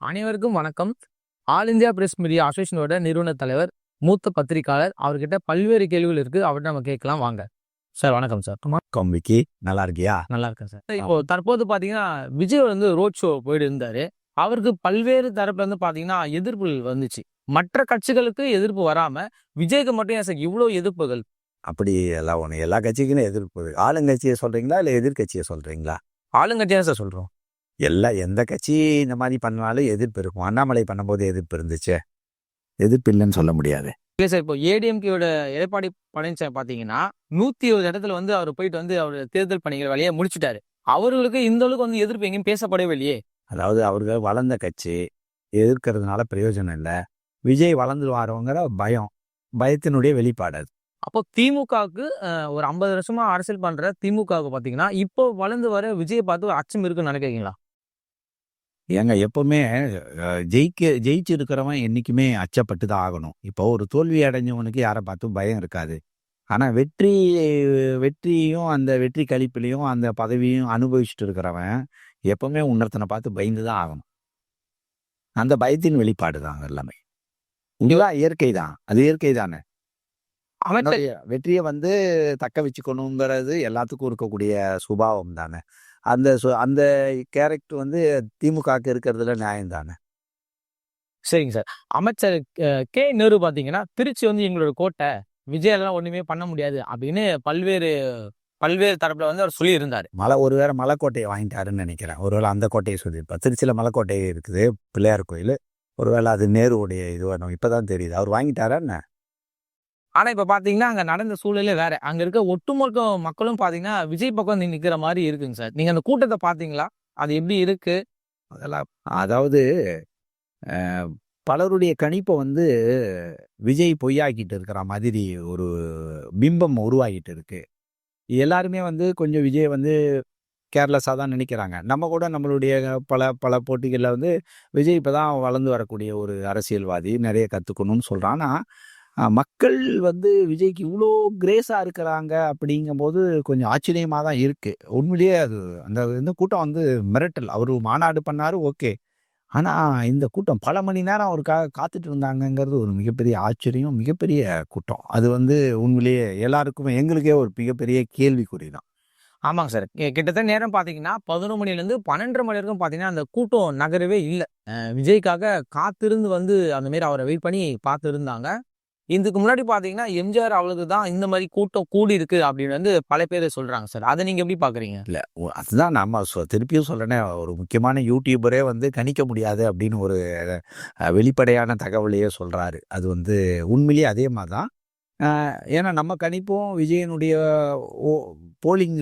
அனைவருக்கும் வணக்கம். All India press media அசோசியேஷனோட நிறுவன தலைவர், மூத்த பத்திரிகையாளர். அவர்கிட்ட பல்வேறு கேள்விகள் இருக்கு. அவர்கிட்ட நம்ம கேட்கலாம் வாங்க. சார் வணக்கம் சார். வணக்கம் விக்கி, நல்லா இருக்கியா? நல்லா இருக்கேன் சார். இப்போ தற்போது பாத்தீங்கன்னா விஜய் வந்து ரோட் ஷோ போயிட்டு இருந்தாரு. அவருக்கு பல்வேறு தரப்புல இருந்து பாத்தீங்கன்னா எதிர்ப்புகள் வந்துச்சு. மற்ற கட்சிகளுக்கு எதிர்ப்பு வராம விஜய்க்கு மட்டும் ஏன் சார் இவ்வளவு எதிர்ப்புகள்? அப்படி எல்லாம் ஒன்று எல்லா கட்சிக்கும் எதிர்ப்பு. ஆளுங்கட்சியை சொல்றீங்களா இல்லை எதிர்கட்சியை சொல்றீங்களா? ஆளுங்கட்சியா சார் சொல்றோம். எந்த கட்சி இந்த மாதிரி பண்ணாலும் எதிர்ப்பு இருக்கும். அண்ணாமலை பண்ணும்போது எதிர்ப்பு இருந்துச்சு, எதிர்ப்பு இல்லைன்னு சொல்ல முடியாது. இல்லை சார், இப்போ ஏடிஎம்கேயோட எடப்பாடி பழனிசாமி பாத்தீங்கன்னா 120 இடத்துல வந்து அவர் போயிட்டு வந்து அவர் தேர்தல் பணிகள் வழியா முடிச்சுட்டாரு. அவர்களுக்கு இந்த அளவுக்கு வந்து எதிர்ப்பு எங்கேயும் பேசப்படவே இல்லையே. அதாவது அவர்கள் வளர்ந்த கட்சி, எதிர்க்கிறதுனால பிரயோஜனம் இல்லை. விஜய் வளர்ந்து வரவங்கிற பயத்தினுடைய வெளிப்பாடு அது. அப்போ திமுகவுக்கு ஒரு 50 வருஷமா அரசியல் பண்ற திமுகவுக்கு பாத்தீங்கன்னா இப்போ வளர்ந்து வர விஜயை பார்த்து ஒரு அச்சம் இருக்குன்னு நினைக்கிறீங்களா? ஏங்க எப்பவுமே ஜெயிச்சு இருக்கிறவன் என்னைக்குமே அச்சப்பட்டு தான் ஆகணும். இப்போ ஒரு தோல்வி அடைஞ்சவனுக்கு யாரை பார்த்தும் பயம் இருக்காது. ஆனால் வெற்றியும் அந்த வெற்றி கழிப்பிலையும் அந்த பதவியும் அனுபவிச்சுட்டு இருக்கிறவன் எப்பவுமே இன்னொருத்தனை பார்த்து பயந்து தான் ஆகணும். அந்த பயத்தின் வெளிப்பாடு தான் எல்லாமே. இதுதான் இயற்கை தான், அது இயற்கை தானே. வெற்றியை வந்து தக்க வச்சுக்கணுங்கிறது எல்லாத்துக்கும் இருக்கக்கூடிய சுபாவம் தானே. அந்த கேரக்டர் வந்து திமுகவுக்கு இருக்கிறதுல நியாயம் தானே. சரிங்க சார். அமைச்சர் கே நேரு பாத்தீங்கன்னா திருச்சி வந்து எங்களோட கோட்டை, விஜயெல்லாம் ஒண்ணுமே பண்ண முடியாது அப்படின்னு பல்வேறு தரப்புல வந்து அவர் சொல்லி இருந்தாரு. ஒருவேளை மலைக்கோட்டையை வாங்கிட்டாருன்னு நினைக்கிறேன். ஒருவேளை அந்த கோட்டையை சொல்லியிருப்பார். திருச்சியில மலைக்கோட்டை இருக்குது, பிள்ளையார் கோயில். ஒருவேளை அது நேருடைய இது வேணும். இப்பதான் தெரியுது அவர் வாங்கிட்டாரா என்ன. ஆனா இப்ப பாத்தீங்கன்னா அங்க நடந்த சூழ்நிலை வேற. அங்க இருக்க ஒட்டுமொத்த மக்களும் பாத்தீங்கன்னா விஜய் பக்கம் நிக்கிற மாதிரி இருக்குங்க சார். நீங்க அந்த கூட்டத்தை பாத்தீங்களா? அது எப்படி இருக்கு? அதெல்லாம் அதாவது பலருடைய கணிப்பை வந்து விஜய் பொய்யாக்கிட்டு இருக்கிற மாதிரி ஒரு பிம்பம் உருவாகிட்டு இருக்கு. எல்லாருமே வந்து கொஞ்சம் விஜய் வந்து கேர்லெஸ்ஸாக தான் நினைக்கிறாங்க. நம்ம கூட நம்மளுடைய பல போட்டிகளில் வந்து விஜய் இப்போ தான் வளர்ந்து வரக்கூடிய ஒரு அரசியல்வாதி, நிறைய கற்றுக்கணும்னு சொல்கிறான். ஆனால் மக்கள் வந்து விஜய்க்கு இவ்வளோ கிரேஸாக இருக்கிறாங்க அப்படிங்கும்போது கொஞ்சம் ஆச்சரியமாக தான் இருக்குது. உண்மையிலேயே அது இந்த கூட்டம் வந்து மிரட்டல். அவர் மாநாடு பண்ணார், ஓகே. ஆனால் இந்த கூட்டம் பல மணி நேரம் அவருக்காக காத்துட்டு இருந்தாங்கங்கிறது ஒரு மிகப்பெரிய ஆச்சரியம், மிகப்பெரிய கூட்டம். அது வந்து உண்மையிலேயே எல்லாருக்குமே, எங்களுக்கே ஒரு மிகப்பெரிய கேள்விக்குறி தான். ஆமாங்க சார். கிட்டத்தட்ட நேரம் பாத்தீங்கன்னா 11 மணிலேருந்து 12:30 மணி வரைக்கும் பாத்தீங்கன்னா அந்த கூட்டம் நகரவே இல்லை. விஜய்க்காக காத்திருந்து வந்து அந்த மாரி அவரை வெயிட் பண்ணி பார்த்து இருந்தாங்க. இதுக்கு முன்னாடி பாத்தீங்கன்னா எம்ஜிஆர் அவளுக்கு தான் இந்த மாதிரி கூட்டம் கூடி இருக்கு அப்படின்னு வந்து பல பேர் சொல்றாங்க சார். அதை நீங்க எப்படி பாக்குறீங்க? இல்லை, அதுதான் நம்ம திருப்பியும் சொல்றேனே, ஒரு முக்கியமான யூடியூபரே வந்து கணிக்க முடியாது அப்படின்னு ஒரு வெளிப்படையான தகவலையே சொல்றாரு. அது வந்து உண்மையிலேயே அதே மாதிரி தான். ஏன்னா நம்ம கணிப்போம் விஜயனுடைய போலிங்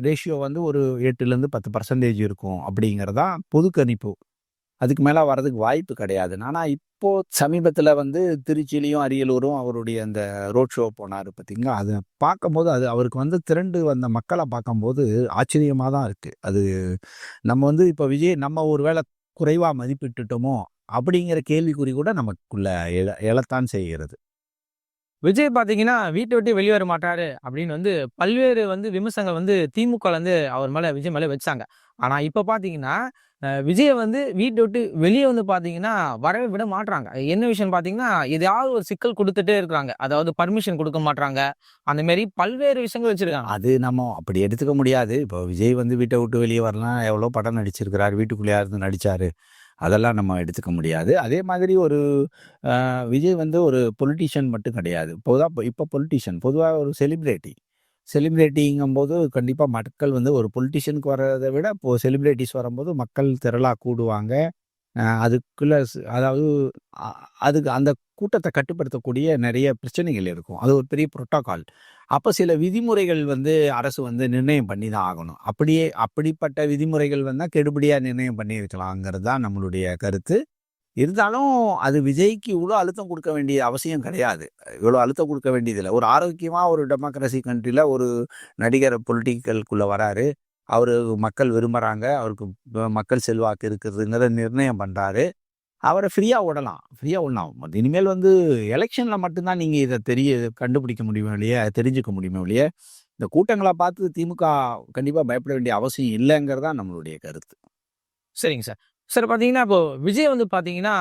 ரேஷியோ வந்து ஒரு 8-10% 10% இருக்கும் அப்படிங்கிறதான் பொது கணிப்பு. அதுக்கு மேலே வர்றதுக்கு வாய்ப்பு கிடையாது. ஆனால் இப்போ சமீபத்தில் வந்து திருச்சியிலையும் அரியலூரும் அவருடைய அந்த ரோட் ஷோ போனார் பார்த்தீங்களா, அதை பார்க்கும்போது அது அவருக்கு வந்து திரண்டு வந்த மக்களை பார்க்கும்போது ஆச்சரியமாக தான் இருக்குது. அது நம்ம வந்து இப்போ விஜய் நம்ம ஒரு வேளை குறைவாக மதிப்பிட்டுட்டோமோ அப்படிங்கிற கேள்விக்குறி கூட நமக்குள்ள எழத்தான் செய்கிறது. விஜய் பாத்தீங்கன்னா வீட்டை விட்டு வெளியே வர மாட்டாரு அப்படின்னு வந்து பல்வேறு வந்து விமர்சனங்கள் வந்து திமுக வந்து அவர் மேல விஜய் மேல வச்சாங்க. ஆனா இப்ப பாத்தீங்கன்னா விஜயை வந்து வீட்டை விட்டு வெளியே வந்து பாத்தீங்கன்னா வரவே விட மாட்டாங்க. என்ன விஷயம் பாத்தீங்கன்னா எதையாவது ஒரு சிக்கல் கொடுத்துட்டே இருக்கிறாங்க. அதாவது பர்மிஷன் கொடுக்க மாட்டாங்க. அந்த மாதிரி பல்வேறு விஷயங்கள் வச்சிருக்காங்க. அது நம்ம அப்படி எடுத்துக்க முடியாது. இப்போ விஜய் வந்து வீட்டை விட்டு வெளியே வரலாம், எவ்வளோ படம் நடிச்சிருக்கிறார், வீட்டுக்குள்ளேயா இருந்து நடிச்சாரு, அதெல்லாம் நம்ம எடுத்துக்க முடியாது. அதே மாதிரி ஒரு விஜய் வந்து ஒரு பொலிட்டீஷியன் மட்டும் கிடையாது. இப்போ பொலிட்டீஷியன் பொதுவாக ஒரு செலிப்ரிட்டிங்கும்போது கண்டிப்பாக மக்கள் வந்து ஒரு பொலிட்டீஷியனுக்கு வர்றதை விட இப்போது செலிப்ரிட்டிஸ் வரும்போது மக்கள் திரளாக கூடுவாங்க. அதுக்குள்ள அதாவது அதுக்கு அந்த கூட்டத்தை கட்டுப்படுத்தக்கூடிய நிறைய பிரச்சனைகள் இருக்கும். அது ஒரு பெரிய புரோட்டோகால். அப்போ சில விதிமுறைகள் வந்து அரசு வந்து நிர்ணயம் பண்ணி தான் ஆகணும். அப்படிப்பட்ட விதிமுறைகள் வந்தால் கெடுபடியாக நிர்ணயம் பண்ணியிருக்கலாங்கிறது தான் நம்மளுடைய கருத்து. இருந்தாலும் அது விஜய்க்கு இவ்வளோ அழுத்தம் கொடுக்க வேண்டிய அவசியம் கிடையாது. இவ்வளோ அழுத்தம் கொடுக்க வேண்டியதில்லை. ஒரு ஆரோக்கியமாக ஒரு டெமோக்ரஸி கண்ட்ரியில் ஒரு நடிகர் பொலிட்டிக்கலுக்குள்ளே வராரு, அவர் மக்கள் விரும்புகிறாங்க, அவருக்கு மக்கள் செல்வாக்கு இருக்கிறதுங்கிறத நிர்ணயம் பண்ணுறாரு, அவரை ஃப்ரீயாக விடலாம். இனிமேல் வந்து எலெக்ஷனில் மட்டும்தான் நீங்கள் இதை கண்டுபிடிக்க முடியுமே இல்லையே, தெரிஞ்சுக்க முடியுமே இல்லையே, இந்த கூட்டங்களை பார்த்து திமுக கண்டிப்பாக பயப்பட வேண்டிய அவசியம் இல்லைங்கிறதா நம்மளுடைய கருத்து. சரிங்க சார். சார் பார்த்தீங்கன்னா, இப்போ விஜய் வந்து பார்த்தீங்கன்னா,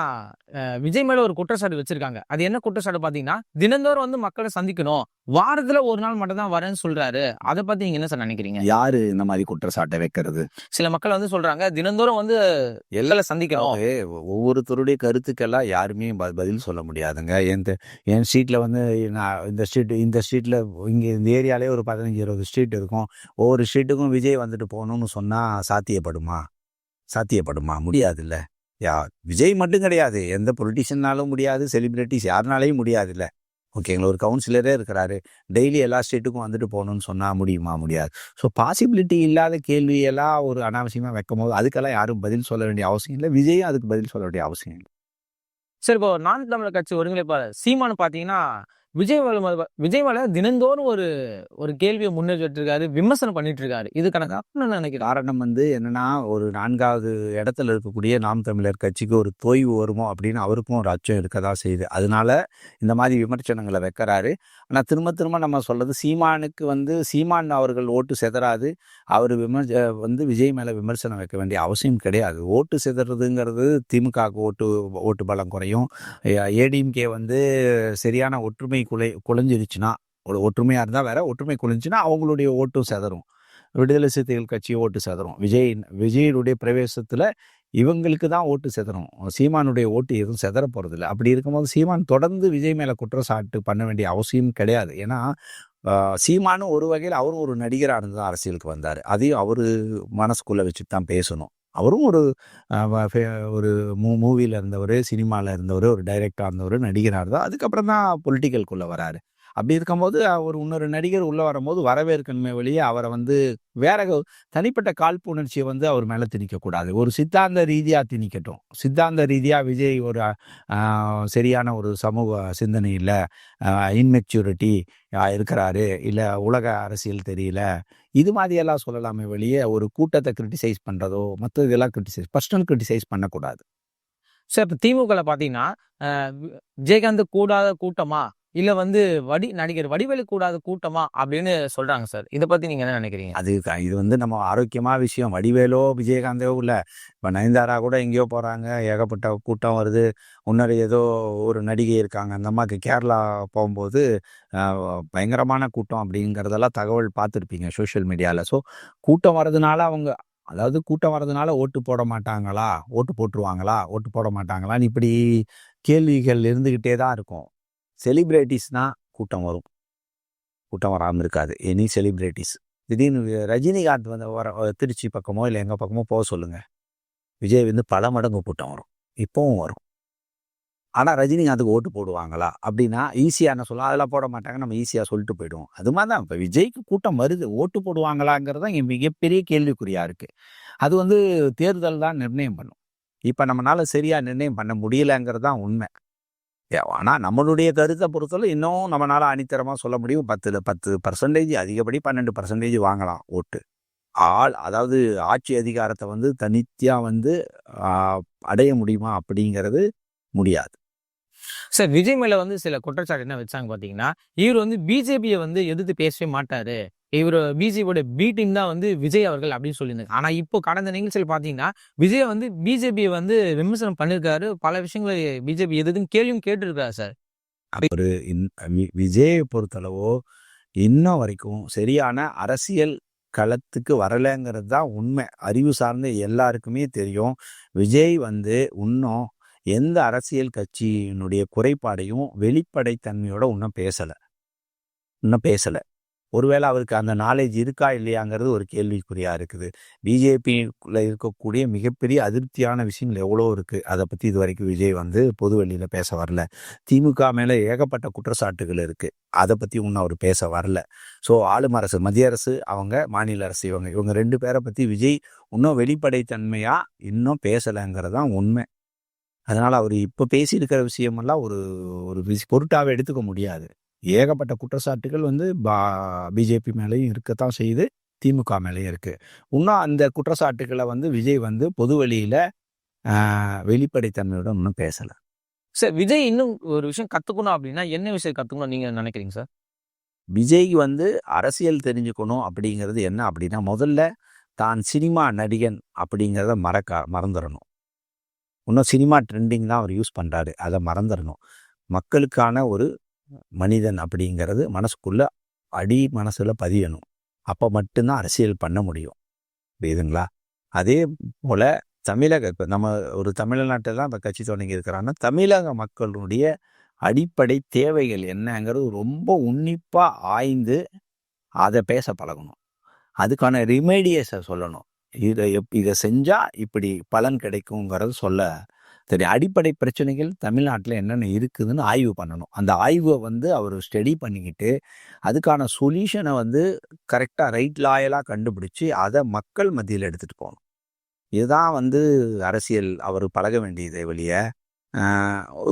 விஜய் மேல ஒரு குற்றச்சாட்டு வச்சிருக்காங்க. அது என்ன குற்றச்சாட்டு பார்த்தீங்கன்னா, தினந்தோறும் வந்து மக்கள சந்திக்கணும். வாரத்துல 1 நாள் மட்டும் தான் வரேன்னு சொல்றாரு. அத பத்தி நீங்க என்ன சார் நினைக்கிறீங்க? யாரு இந்த மாதிரி குற்றச்சாட்டை வைக்கிறது? சில மக்கள் வந்து சொல்றாங்க, தினந்தோறும் வந்து எல்லாம் மக்கள சந்திக்கணும். ஒவ்வொருத்தருடைய கருத்துக்கெல்லாம் யாருமே பதில் சொல்ல முடியாதுங்க. என் ஸ்ட்ரீட்ல வந்து நான் இந்த ஸ்ட்ரீட்ல இங்க இந்த ஏரியாலே ஒரு 15, 20 ஸ்ட்ரீட் இருக்கும். ஒவ்வொரு ஸ்ட்ரீட்டுக்கும் விஜய் வந்துட்டு போணும்னு சொன்னா சாத்தியப்படுமா? சாத்தியப்படுமா? முடியாதுல்ல. யா விஜய் மட்டும் கிடையாது. எந்த பொலிட்டீஷியன்னாலும் முடியாது. செலிபிரிட்டீஸ் யாருனாலயும் முடியாதுல்ல. ஓகேங்களா? ஒரு கவுன்சிலரே இருக்கிறாரு. டெய்லி எல்லா ஸ்ட்ரீட்டுக்கும் வந்துட்டு போணும்னு சொன்னா முடியுமா? முடியாது. ஸோ பாசிபிலிட்டி இல்லாத கேள்வியெல்லாம் ஒரு அனாவசியமா வைக்கும்போது, அதுக்கெல்லாம் யாரும் பதில் சொல்ல வேண்டிய அவசியம் இல்ல. விஜயும் அதுக்கு பதில் சொல்ல வேண்டிய அவசியம் இல்ல. சரி, இப்போ நாம் தமிழர் கட்சி ஒருங்கிணைப்பாளர் சீமான் பார்த்தீங்கன்னா, விஜய் மேல தினந்தோறும் ஒரு ஒரு கேள்விய முன்னெடுத்து வச்சிருக்காரு. விமர்சனம் பண்ணிட்டு இருக்காரு. இதுக்கான காரணம் என்ன நினைக்கிறீங்க? காரணம் வந்து என்னன்னா, ஒரு 4வது இடத்துல இருக்கக்கூடிய நாம் தமிழர் கட்சிக்கு ஒரு தொய்வு வருமோ அப்படின்னு அவருக்கும் ஒரு அச்சம் இருக்கதான் செய்யுது. அதனால இந்த மாதிரி விமர்சனங்கள வைக்கிறாரு. ஆனா திரும்ப திரும்ப நம்ம சொல்றது சீமானுக்கு வந்து சீமான் அவர்கள் ஓட்டு சிதறாது. அவரு வந்து விஜய் மேல விமர்சனம் வைக்க வேண்டிய அவசியம் கிடையாது. ஓட்டு சிதறதுங்கிறது திமுகவுக்கு ஓட்டு பலம் குறையும். ஏடிஎம்கே வந்து சரியான ஒற்றுமை குலைஞ்சிருச்சுன்னா, ஒரு ஒற்றுமையா இருந்தா வேற, ஒற்றுமை குலைஞ்சுன்னா அவங்களுடைய ஓட்டும் சிதறும். விடுதலை சிறுத்தைகள் கட்சி ஓட்டு சிதறும். விஜயனுடைய பிரவேசத்துல இவங்களுக்கு தான் ஓட்டு சிதறும். சீமானுடைய ஓட்டு எதுவும் சிதற போறதில்ல. அப்படி இருக்கும்போது சீமான் தொடர்ந்து விஜய் மேல குற்றச்சாட்டு பண்ண வேண்டிய அவசியம் கிடையாது. ஏன்னா சீமானும் ஒரு வகையில் அவரும் ஒரு நடிகரா இருந்து தான் அரசியலுக்கு வந்தாரு. அதையும் அவரு மனசுக்குள்ள வச்சுட்டு தான் பேசணும். அவரும் ஒரு ஒரு மூவில இருந்தவரு, சினிமால இருந்தவரு, ஒரு டைரக்டரா இருந்தவரு, நடிகரா இருந்தா அதுக்கப்புறம் தான் பொலிட்டிக்கல்குள்ள வராரு. அப்படி இருக்கும்போது ஒரு இன்னொரு நடிகர் உள்ள வரும்போது வரவேற்கணுமே ஒழிய அவரை வந்து வேற தனிப்பட்ட காழ்ப்புணர்ச்சியை வந்து அவர் மேல திணிக்கக்கூடாது. ஒரு சித்தாந்த ரீதியா திணிக்கட்டும். சித்தாந்த ரீதியா விஜய் ஒரு சரியான ஒரு சமூக சிந்தனை இல்ல, இன்மெச்சூரிட்டி இருக்கிறாரு, இல்ல உலக அரசியல் தெரியல, இது மாதிரியெல்லாம் சொல்லலாமே வெளிய ஒரு கூட்டத்தை கிரிட்டிசைஸ் பண்றதோ மற்ற இதெல்லாம் பர்சனல் கிரிட்டிசைஸ் பண்ணக்கூடாது. சார், இப்ப திமுகல பார்த்தீங்கன்னா, அ விஜயகாந்த் கூடாத கூட்டமா? இல்ல வந்து நடிகர் வடிவேலு கூடாத கூட்டமா? அப்படின்னு சொல்றாங்க சார். இத பத்தி நீங்க என்ன நினைக்கிறீங்க? இது வந்து நம்ம ஆரோக்கியமான விஷயம். வடிவேலோ, விஜயகாந்தோ இல்ல. இப்ப நயன்தாரா கூட எங்கேயோ போறாங்க. ஏகப்பட்ட கூட்டம் வருது. முன்னாடி ஏதோ ஒரு நடிகை இருக்காங்க. அந்த அம்மாக்கு கேரளா போகும்போது அ பயங்கரமான கூட்டம் அப்படிங்கிறதெல்லாம் தகவல் பார்த்துருப்பீங்க சோஷியல் மீடியால. ஸோ கூட்டம் வர்றதுனால கூட்டம் வர்றதுனால ஓட்டு போட மாட்டாங்களா? ஓட்டு போட்டுருவாங்களா? ஓட்டு போட மாட்டாங்களான்னு இப்படி கேள்விகள் இருந்துகிட்டே தான் இருக்கும். செலிபிரிட்டீஸ்னா கூட்டம் வரும். கூட்டம் வராம இருக்காது. Any celebrities. திடீர்னு ரஜினிகாந்த் வந்து திருச்சி பக்கமோ இல்ல எங்க பக்கமோ சொல்லுங்க. விஜய் வந்து பல மடங்கு கூட்டம் வரும். இப்பவும் வரும். ஆனா ரஜினிகாந்துக்கு ஓட்டு போடுவாங்களா? அப்படின்னா ஈஸியா என்ன சொல்லலாம், அதெல்லாம் போட மாட்டாங்க. நம்ம ஈஸியா சொல்லிட்டு போயிடுவோம். அது மாதிரி தான் இப்ப விஜய்க்கு கூட்டம் வருது. ஓட்டு போடுவாங்களாங்கிறது தான் இங்க மிகப்பெரிய கேள்விக்குறியா இருக்கு. அது வந்து தேர்தல் தான் நிர்ணயம் பண்ணும். இப்ப நம்மனால சரியா நிர்ணயம் பண்ண முடியலங்கிறது தான் உண்மை. ஆனா நம்மளுடைய கருத்தை பொறுத்தவரை இன்னும் நம்மளால அணித்தரமா சொல்ல முடியும். 10% அதிகப்படி 12% வாங்கலாம் ஓட்டு. அதாவது ஆட்சி அதிகாரத்தை வந்து தனித்தியா வந்து அடைய முடியுமா அப்படிங்கிறது முடியாது. சார், விஜய் மேல வந்து சில குற்றச்சாட்டு என்ன வச்சாங்க பார்த்தீங்கன்னா, இவரு வந்து பிஜேபிய வந்து எதிர்த்து பேசவே மாட்டாரு. இவரு பிஜேபியோட பி டீம் தான் வந்து விஜய் அவர்கள் அப்படின்னு சொல்லியிருந்தாங்க. ஆனா இப்போ கடந்த நிகழ்ச்சியில பார்த்தீங்கன்னா, விஜய் வந்து பிஜேபிய வந்து விமர்சனம் பண்ணியிருக்காரு. பல விஷயங்கள பிஜேபி எதுன்னு கேள்வியும் கேட்டிருக்காரு சார். ஒரு விஜயை பொறுத்தளவோ இன்னும் வரைக்கும் சரியான அரசியல் களத்துக்கு வரலைங்கிறது தான் உண்மை. அறிவு சார்ந்த எல்லாருக்குமே தெரியும். விஜய் வந்து இன்னும் எந்த அரசியல் கட்சியினுடைய குறைபாடையும் வெளிப்படைத்தன்மையோட இன்னும் பேசல. ஒருவேளை அவருக்கு அந்த நாலேஜ் இருக்கா இல்லையாங்கிறது ஒரு கேள்விக்குறியா இருக்குது. பிஜேபிக்குள்ள இருக்கக்கூடிய மிகப்பெரிய அதிருப்தியான விஷயங்கள் எவ்வளோ இருக்கு. அதை பத்தி இதுவரைக்கும் விஜய் வந்து பொது வெளியில பேச வரல. திமுக மேல ஏகப்பட்ட குற்றச்சாட்டுகள் இருக்கு. அதை பத்தி இன்னும் அவர் பேச வரல. ஸோ ஆளும் அரசு, மத்திய அரசு, அவங்க மாநில அரசு, இவங்க 2 பேரை பத்தி விஜய் இன்னும் வெளிப்படைத்தன்மையா இன்னும் பேசலைங்கிறது தான் உண்மை. அதனால அவர் இப்ப பேசியிருக்கிற விஷயமெல்லாம் ஒரு ஒரு பொருட்டாவே எடுத்துக்க முடியாது. ஏகப்பட்ட குற்றச்சாட்டுகள் வந்து பிஜேபி மேலேயும் இருக்கத்தான் செய்யுது, திமுக மேலேயும் இருக்கு. இன்னும் அந்த குற்றச்சாட்டுகளை வந்து விஜய் வந்து பொது வெளியில வெளிப்படைத்தன்மையோட இன்னும் பேசல. சார், விஜய் இன்னும் ஒரு விஷயம் கத்துக்கணும் அப்படின்னா என்ன விஷயம் கத்துக்கணும் நீங்க நினைக்கிறீங்க சார்? விஜய் வந்து அரசியல் தெரிஞ்சுக்கணும் அப்படிங்கிறது என்ன அப்படின்னா, முதல்ல தான் சினிமா நடிகன் அப்படிங்கிறத மறந்துடணும். இன்னும் சினிமா ட்ரெண்டிங் தான் அவர் யூஸ் பண்ணுறாரு. அதை மறந்துடணும். மக்களுக்கான ஒரு மனிதன் அப்படிங்கிறது மனசுக்குள்ள அடி மனசுல பதியணும். அப்போ மட்டும்தான் அரசியல் பண்ண முடியும். புரியுதுங்களா? அதே போல இப்போ நம்ம ஒரு தமிழ்நாட்டில் தான் இப்போ கட்சி தொடங்கி இருக்கிறாங்கன்னா, தமிழக மக்களுடைய அடிப்படை தேவைகள் என்னங்கிறது ரொம்ப உன்னிப்பாக ஆய்ந்து அதை பேச பழகணும். அதுக்கான ரிமைடியஸை சொல்லணும். இதை செஞ்சால் இப்படி பலன் கிடைக்குங்கிறது சொல்ல தெரியும். அடிப்படை பிரச்சனைகள் தமிழ்நாட்டில் என்னென்ன இருக்குதுன்னு ஆய்வு பண்ணணும். அந்த ஆய்வை அவர் ஸ்டடி பண்ணிக்கிட்டு அதுக்கான சொல்யூஷனை கரெக்டாக ரைட் லாயலாக கண்டுபிடிச்சி அதை மக்கள் மத்தியில் எடுத்துகிட்டு போகணும். இதுதான் அரசியல் அவர் பழக வேண்டியதை வெளிய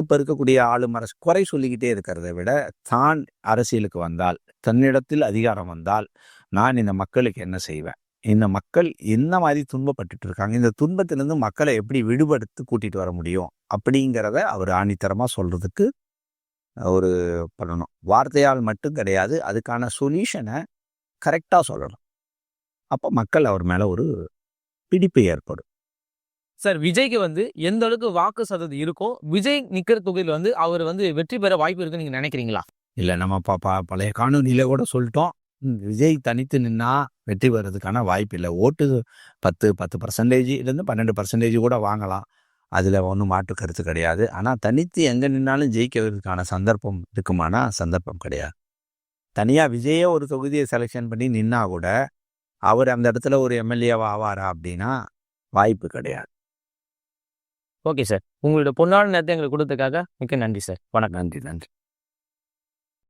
இப்போ இருக்கக்கூடிய ஆளும் அரசு குறை சொல்லிக்கிட்டே இருக்கிறத விட, தான் அரசியலுக்கு வந்தால், தன்னிடத்தில் அதிகாரம் வந்தால், நான் இந்த மக்களுக்கு என்ன செய்வேன், இந்த மக்கள் என்ன மாதிரி துன்பப்பட்டுட்டு இருக்காங்க, இந்த துன்பத்திலிருந்து மக்களை எப்படி விடுபடுத்து கூட்டிட்டு வர முடியும் அப்படிங்கிறத அவர் ஆணித்தரமாக சொல்றதுக்கு ஒரு பண்ணணும். வார்த்தையால் மட்டும் கிடையாது, அதுக்கான சொல்யூஷனை கரெக்டாக சொல்லணும். அப்போ மக்கள் அவர் மேலே ஒரு பிடிப்பு ஏற்படும். சார், விஜய்க்கு எந்த அளவுக்கு வாக்கு சதவீதம் இருக்கோ, விஜய் நிக்கிற தொகுதியில் அவர் வெற்றி பெற வாய்ப்பு இருக்குன்னு நீங்க நினைக்கிறீங்களா? இல்லை, நம்ம பழைய காணொலியில கூட சொல்லிட்டோம். விஜய் தனித்து நின்னா வெற்றி பெறதுக்கான வாய்ப்பு இல்லை. ஓட்டு 10% 12% கூட வாங்கலாம். அதில் ஒன்றும் மாற்று கருத்து கிடையாது. ஆனால் தனித்து எங்கே நின்னாலும் ஜெயிக்கிறதுக்கான சந்தர்ப்பம் இருக்குமானா சந்தர்ப்பம் கிடையாது. தனியாக விஜயே ஒரு தொகுதியை செலெக்ஷன் பண்ணி நின்னா கூட அவர் அந்த இடத்துல ஒரு எம்எல்ஏவா ஆவாரா அப்படின்னா வாய்ப்பு கிடையாது. ஓகே சார், உங்களோட பொன்னான நேரத்தை எங்களுக்கு கொடுத்ததுக்காக மிக்க நன்றி சார். வணக்கம். நன்றி.